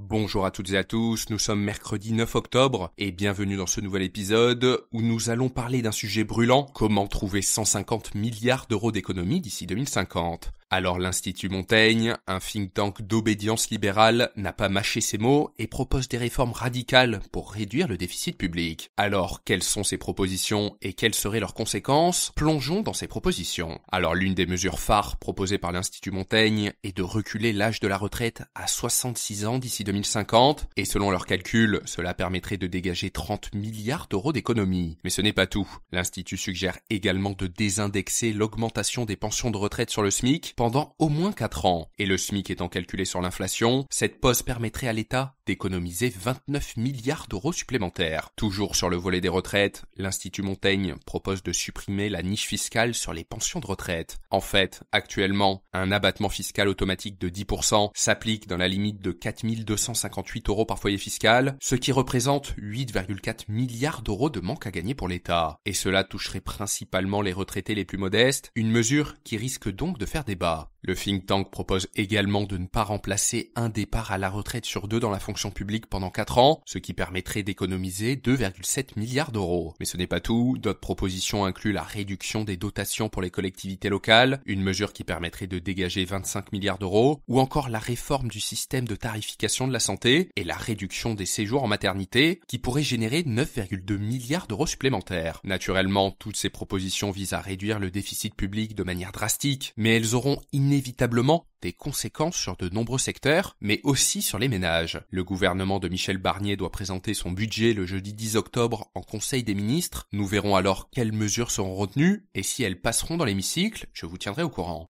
Bonjour à toutes et à tous, nous sommes mercredi 9 octobre et bienvenue dans ce nouvel épisode où nous allons parler d'un sujet brûlant, comment trouver 150 milliards d'euros d'économie d'ici 2050. Alors l'Institut Montaigne, un think tank d'obédience libérale, n'a pas mâché ses mots et propose des réformes radicales pour réduire le déficit public. Alors, quelles sont ces propositions et quelles seraient leurs conséquences? Plongeons dans ces propositions. Alors l'une des mesures phares proposées par l'Institut Montaigne est de reculer l'âge de la retraite à 66 ans d'ici 2050 et selon leurs calculs, cela permettrait de dégager 30 milliards d'euros d'économies. Mais ce n'est pas tout. L'Institut suggère également de désindexer l'augmentation des pensions de retraite sur le SMIC pendant au moins 4 ans. Et le SMIC étant calculé sur l'inflation, cette pause permettrait à l'État d'économiser 29 milliards d'euros supplémentaires. Toujours sur le volet des retraites, l'Institut Montaigne propose de supprimer la niche fiscale sur les pensions de retraite. En fait, actuellement, un abattement fiscal automatique de 10% s'applique dans la limite de 4 258 euros par foyer fiscal, ce qui représente 8,4 milliards d'euros de manque à gagner pour l'État. Et cela toucherait principalement les retraités les plus modestes, une mesure qui risque donc de faire débat. Le think tank propose également de ne pas remplacer un départ à la retraite sur 2 dans la fonction publique pendant 4 ans, ce qui permettrait d'économiser 2,7 milliards d'euros. Mais ce n'est pas tout, d'autres propositions incluent la réduction des dotations pour les collectivités locales, une mesure qui permettrait de dégager 25 milliards d'euros, ou encore la réforme du système de tarification de la santé et la réduction des séjours en maternité, qui pourrait générer 9,2 milliards d'euros supplémentaires. Naturellement, toutes ces propositions visent à réduire le déficit public de manière drastique, mais elles auront inévitablement des conséquences sur de nombreux secteurs, mais aussi sur les ménages. Le gouvernement de Michel Barnier doit présenter son budget le jeudi 10 octobre en Conseil des ministres. Nous verrons alors quelles mesures seront retenues et si elles passeront dans l'hémicycle, je vous tiendrai au courant.